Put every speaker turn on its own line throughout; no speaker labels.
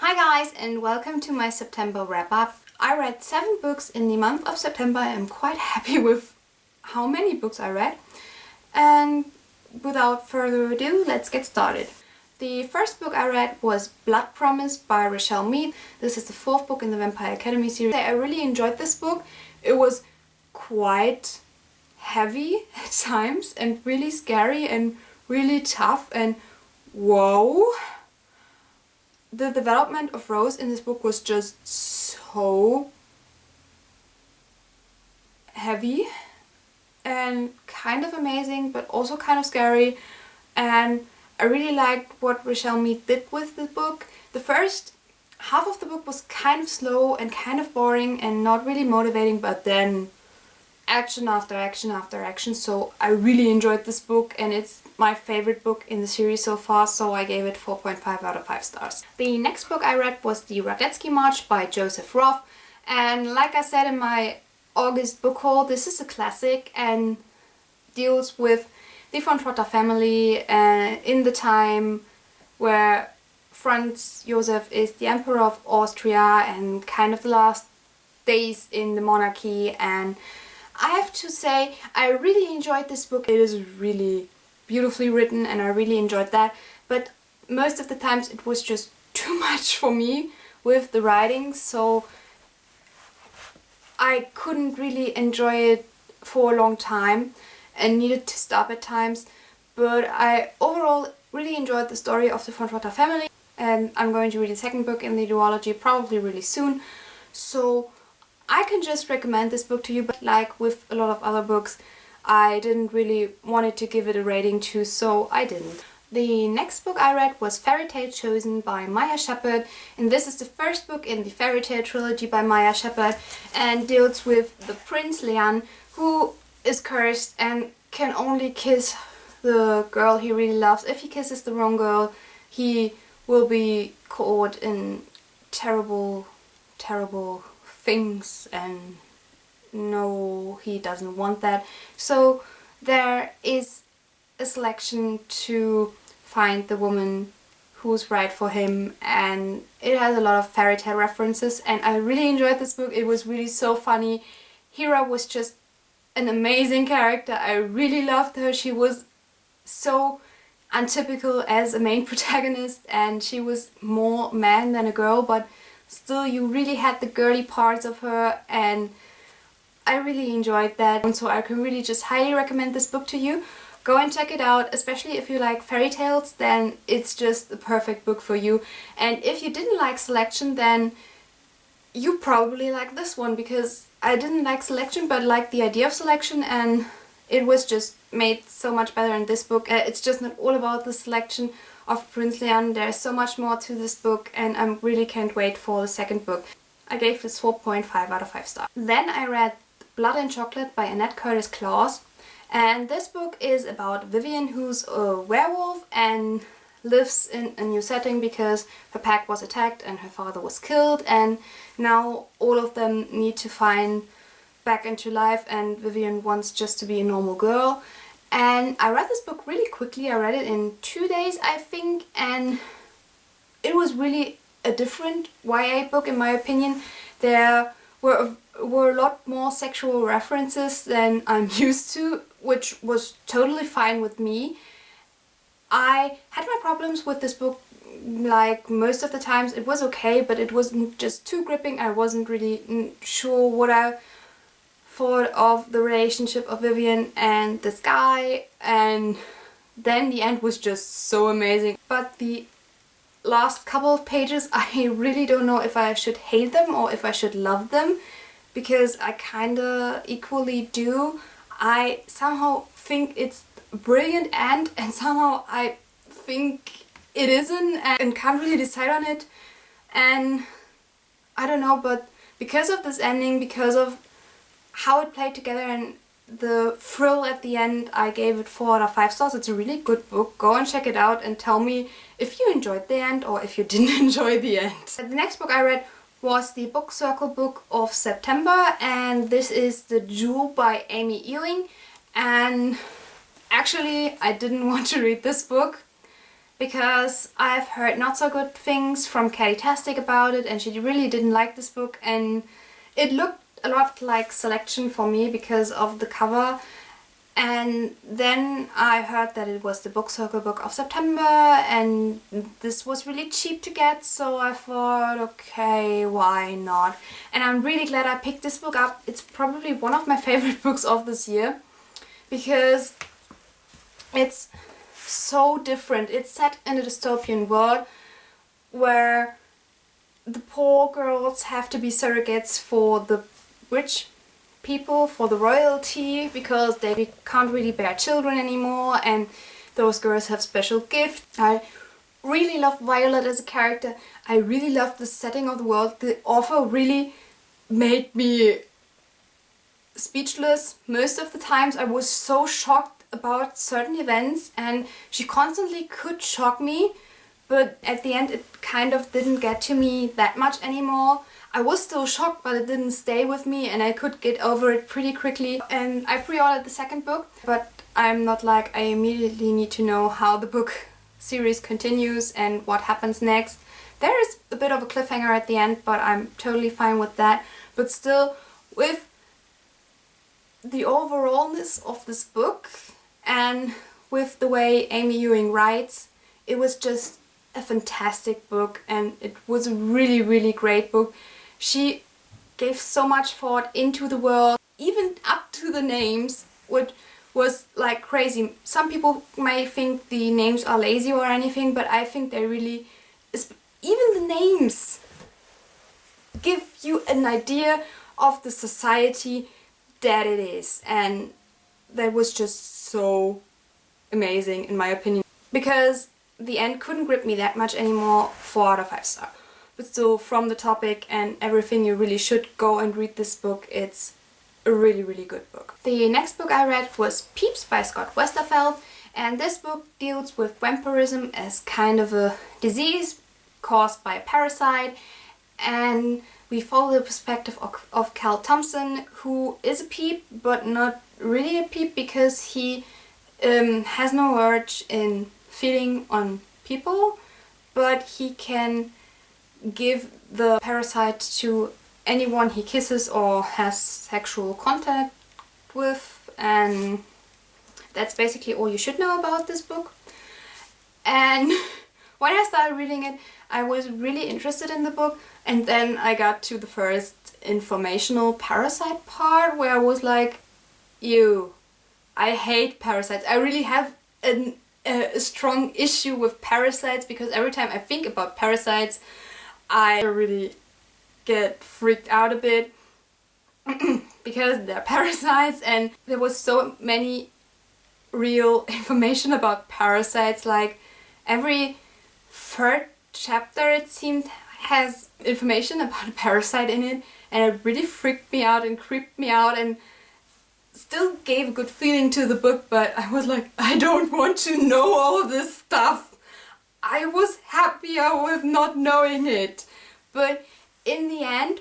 Hi guys, and welcome to my September wrap-up. I read 7 books in the month of September. I'm quite happy with how many books I read. And without further ado, let's get started. The first book I read was Blood Promise by Rachel Mead. This is the 4th book in the Vampire Academy series. I really enjoyed this book. It was quite heavy at times and really scary and really tough and whoa. The development of Rose in this book was just so heavy and kind of amazing, but also kind of scary, and I really liked what Rachel Mead did with the book. The first half of the book was kind of slow and kind of boring and not really motivating, but then action after action after action, so I really enjoyed this book and it's my favorite book in the series so far, so I gave it 4.5 out of 5 stars. The next book I read was the Radetzkymarsch by Joseph Roth, and like I said in my August book haul, this is a classic and deals with the von Trotter family in the time where Franz Josef is the Emperor of Austria and kind of the last days in the monarchy. And I have to say, I really enjoyed this book. It is really beautifully written and I really enjoyed that, but most of the times it was just too much for me with the writing, so I couldn't really enjoy it for a long time and needed to stop at times. But I overall really enjoyed the story of the von Trotter family, and I'm going to read the second book in the duology probably really soon, so I can just recommend this book to you. But like with a lot of other books, I didn't really want to give it a rating to, so I didn't. The next book I read was Fairytale Chosen by Maya Shepard, and this is the first book in the Fairytale trilogy by Maya Shepard and deals with the Prince Leon, who is cursed and can only kiss the girl he really loves. If he kisses the wrong girl, he will be caught in terrible, terrible things, and no, he doesn't want that. So there is a selection to find the woman who's right for him, and it has a lot of fairy tale references, and I really enjoyed this book. It was really so funny. Hera was just an amazing character. I really loved her. She was so untypical as a main protagonist, and she was more man than a girl, but still you really had the girly parts of her, and I really enjoyed that. And so I can really just highly recommend this book to you. Go and check it out, especially if you like fairy tales, then it's just the perfect book for you. And if you didn't like Selection, then you probably like this one, because I didn't like Selection but liked the idea of Selection, and it was just made so much better in this book. It's just not all about the selection of Prince Leon. There's so much more to this book, and I really can't wait for the second book. I gave this 4.5 out of 5 stars. Then I read Blood and Chocolate by Annette Curtis Claus, and this book is about Vivian, who's a werewolf and lives in a new setting because her pack was attacked and her father was killed, and now all of them need to find back into life, and Vivian wants just to be a normal girl. And I read this book really quickly. I read it in 2 days, I think, and it was really a different YA book in my opinion. There were a lot more sexual references than I'm used to, which was totally fine with me. I had my problems with this book, like most of the times it was okay, but it wasn't just too gripping. I wasn't really sure what I thought of the relationship of Vivian and this guy, and then the end was just so amazing. But the last couple of pages, I really don't know if I should hate them or if I should love them, because I kinda equally do. I somehow think it's a brilliant end, and somehow I think it isn't, and can't really decide on it. And I don't know, but because of this ending, because of how it played together and the thrill at the end, I gave it 4 out of 5 stars. It's a really good book. Go and check it out and tell me if you enjoyed the end or if you didn't enjoy the end. The next book I read was the Book Circle book of September, and this is The Juwel by Amy Ealing. And actually I didn't want to read this book. because I've heard not so good things from Catty-tastic about it, and she really didn't like this book, and it looked a lot like Selection for me because of the cover. And then I heard that it was the Book Circle book of September, and this was really cheap to get, so I thought, okay, why not? And I'm really glad I picked this book up. It's probably one of my favorite books of this year, because it's so different. It's set in a dystopian world where the poor girls have to be surrogates for the rich people, for the royalty, because they can't really bear children anymore, and those girls have special gifts. I really love Violet as a character. I really love the setting of the world. The author really made me speechless most of the times. I was so shocked about certain events, and she constantly could shock me, but at the end it kind of didn't get to me that much anymore. I was still shocked, but it didn't stay with me, and I could get over it pretty quickly. And I pre-ordered the second book, but I'm not like I immediately need to know how the book series continues and what happens next. There is a bit of a cliffhanger at the end, but I'm totally fine with that. But still, with the overallness of this book and with the way Amy Ewing writes, it was just a fantastic book, and it was a really, really great book. She gave so much thought into the world, even up to the names, which was like crazy. Some people may think the names are lazy or anything, but I think they really, even the names give you an idea of the society that it is, and that was just so amazing in my opinion, because the end couldn't grip me that much anymore. 4 out of 5 stars. But still, from the topic and everything, you really should go and read this book. It's a really, really good book. The next book I read was Peeps by Scott Westerfeld, and this book deals with vampirism as kind of a disease caused by a parasite, and we follow the perspective of Cal Thompson, who is a peep, but not really a peep, because he has no urge in feeding on people, but he can give the parasite to anyone he kisses or has sexual contact with, and that's basically all you should know about this book. And when I started reading it, I was really interested in the book, and then I got to the first informational parasite part where I was like, ew, I hate parasites. I really have a strong issue with parasites, because every time I think about parasites I really get freaked out a bit because they're parasites, and there was so many real information about parasites. Like every third chapter, it seemed, has information about a parasite in it, and it really freaked me out and creeped me out, and still gave a good feeling to the book, but I was like, I don't want to know all of this stuff. I was happier with not knowing it. But in the end,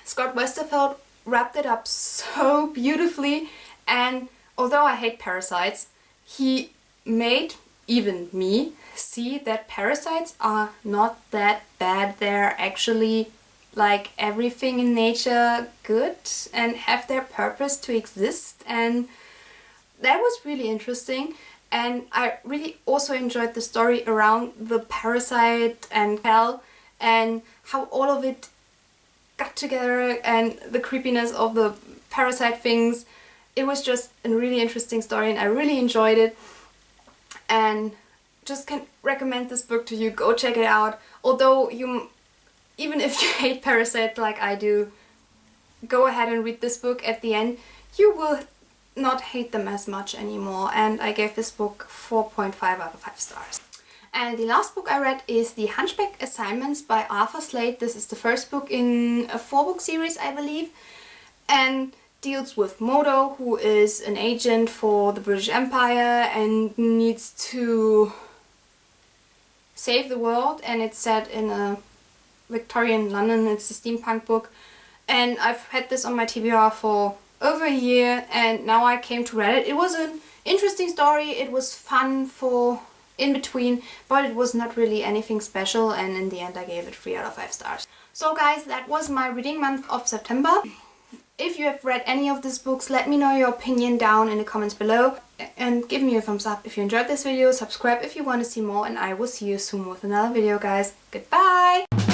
Scott Westerfeld wrapped it up so beautifully, and although I hate parasites, he made even me see that parasites are not that bad. They're actually, like everything in nature, good and have their purpose to exist, and that was really interesting. And I really also enjoyed the story around the parasite and hell, and how all of it got together, and the creepiness of the parasite things. It was just a really interesting story, and I really enjoyed it, and just can recommend this book to you. Go check it out. Although you, even if you hate parasites like I do, go ahead and read this book. At the end you will not hate them as much anymore, and I gave this book 4.5 out of 5 stars. And the last book I read is the Hunchback Assingments by Arthur Slade. This is the first book in a 4-book series, I believe, and deals with Modo, who is an agent for the British Empire and needs to save the world, and it's set in a Victorian London. It's a steampunk book, and I've had this on my TBR for over a year, and now I came to read it. It was an interesting story. It was fun for in between, but it was not really anything special, and in the end I gave it 3 out of 5 stars. So guys, that was my reading month of September. If you have read any of these books, let me know your opinion down in the comments below, and give me a thumbs up if you enjoyed this video, subscribe if you want to see more, and I will see you soon with another video, guys. Goodbye!